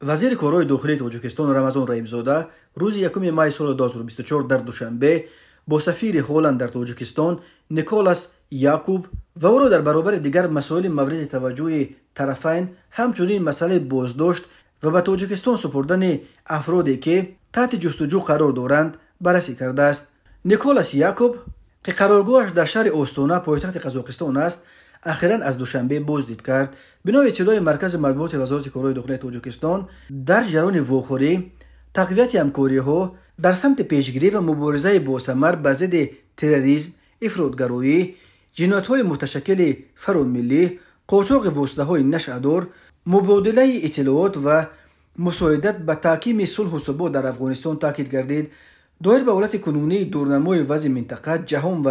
وزیر کارهای داخلی تاجیکستان رمضان رحیمزاده روز 1 مای سال 2024 در دوشنبه با سفیر هلند در تاجیکستان نیکولاس یاکوب و او را در برابر دیگر مسائل مورد توجه طرفین همچنین مسئله بازداشت و به تاجیکستان سپردن افرادی که تحت جستجو قرار دارند بررسی کرده است. نیکولاس یاکوب که قرارگاهش در شهر آستانه پایتخت قزاقستان است اخیراً از دوشنبه بازدید کرد. بنا به اطلاع مرکز مطبوعات وزارت کارهای داخلی تاجیکستان در جریان واخوری تقویت همکاری‌ها در سمت پیشگیری و مبارزه با ثمر به ضد تروریسم، افراطگرایی، جنایت‌های متشکل فراملی، قاچاق اسلحه‌های نشئه‌دار، مبادله اطلاعات و مساعدت به تحکیم صلح و ثبات در افغانستان تاکید گردید. دایر به حالت کنونی دورنمای وضع منطقه، جهان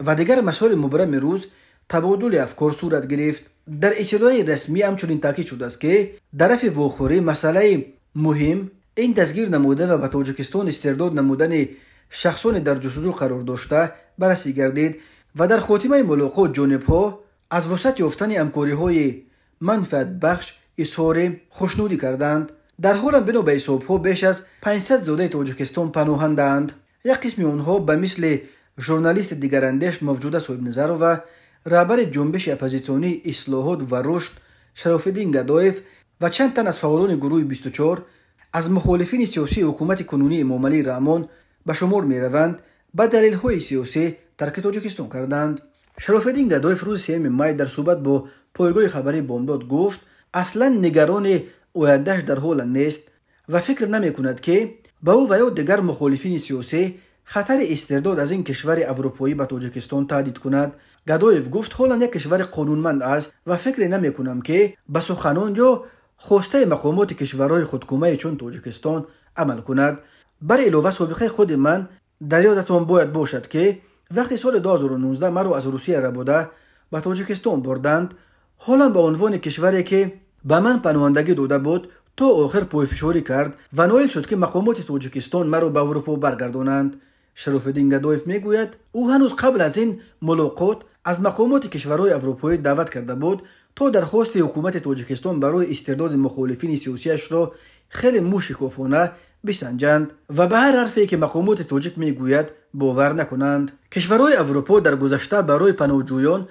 و دیگر مسائل مبرم روز تبادل افکار صورت گرفت. در اطلاع رسمی همچنین تاکید شده است که طرف واخوری مسئله مهم این دستگیر نموده و به تاجیکستان استرداد نمودن شخصان در جستجو قرار داشته بررسی گردید و در خاتمه ملاقات جانب‌ها از وسعت یافتن همکاری‌های منفعت بخش اظهار خوشنودی کردند. در حال هم بنا به حساب‌ها بیش از 500 زاده تاجیکستان پناهنده‌اند. یک قسم آنها به مثل ژورنالیست دیگراندیش موجوده صاحب نظر و رهبر جنبش اپوزیسیونی اصلاحات و رشد شراف‌الدین گدایف و چند تن از فعالان گروه 24 از مخالفین سیاسی حکومت کنونی امام علی رحمان به شمار می‌روند به دلایل سیاسی ترک تاجیکستان کردند. شراف‌الدین گدایف روز 3 مای در صحبت با پایگاه خبری بامداد گفت اصلا نگران آینده‌اش در هلند نیست و فکر نمی‌کند که با او و یا دیگر مخالفین سیاسی خطر استرداد از این کشور اروپایی به تاجیکستان تهدید کند. گدایف گفت هلند یک کشور قانونمند است و فکر نمی‌کنم که به سخنان یا خواسته مقامات کشورهای خودکامه چون تاجیکستان عمل کند. بر علاوه سابقه خود من در یادتان باید باشد که وقتی سال 2019 مرا از روسیه ربوده به تاجیکستان بردند، هلند به عنوان کشوری که به من پناهندگی داده بود تا آخر پایفشاری کرد و نایل شد که مقامات تاجیکستان مرا به اروپا برگردانند. شراف‌الدین گدایف میگوید او هنوز قبل از این ملاقات از مقامات کشورهای اروپایی دعوت کرده بود تا درخواست حکومت تاجیکستان برای استرداد مخالفین سیاسیش را خیلی موشکافانه بسنجند و به هر حرفی که مقامات تاجیک میگوید باور نکنند. کشورهای اروپا در گذشته برای پناهجویان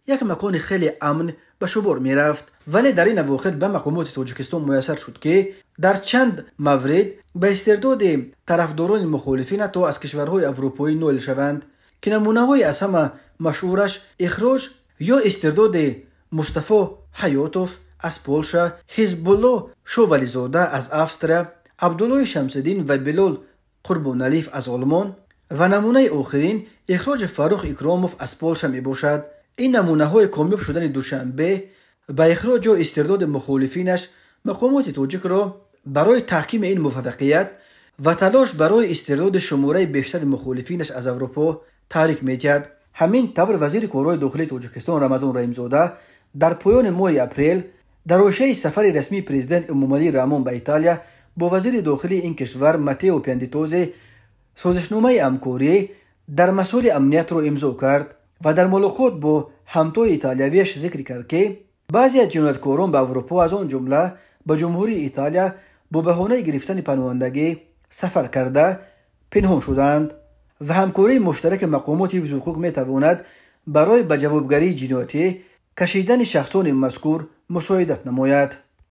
یک مکان خیلی امن به شمار میرفت، ولی در این اواخر به مقامات تاجیکستان میسر شد که در چند مورد به استرداد طرفداران مخالفین تا از کشورهای اروپایی نایل شوند که نمونه‌های از همه مشهورش اخراج یا استرداد مصطفی حیاتوف از پولشا، حزب الله شوولیزاده از استریا، عبدالله شمس‌الدین و بلال قربانعلیف از آلمان و نمونه آخرین اخراج فاروق اکراموف از پولشا می باشد. این نمونه های کامیاب شدن دوشنبه به اخراج یا استرداد مخالفینش مقامات تاجیک را برای تحکیم این موفقیت و تلاش برای استرداد شماره بیشتر مخالفینش از اروپا تحریک می‌کرد. همین طور وزیر کارهای داخلی تاجیکستان رمضان رحیمزاده در پایان ماه اپریل در حاشیه سفر رسمی پرزیدنت امام علی رحمان به ایتالیا با وزیر داخلی این کشور ماتئو پیانتوزی سازشنامه همکاری در مسائل امنیت را امضا کرد و در ملاقات با همتای ایتالیاییش ذکر کرد که بعضی از جنایتکاران به اروپا از آن جمله به جمهوری ایتالیا با بهانه گرفتن پناهندگی سفر کرده پنهان شدند و همکاری مشترک مقامات حفظ حقوق میتواند برای به جوابگری جنایتی کشیدن شخصان مذکور مساعدت نماید.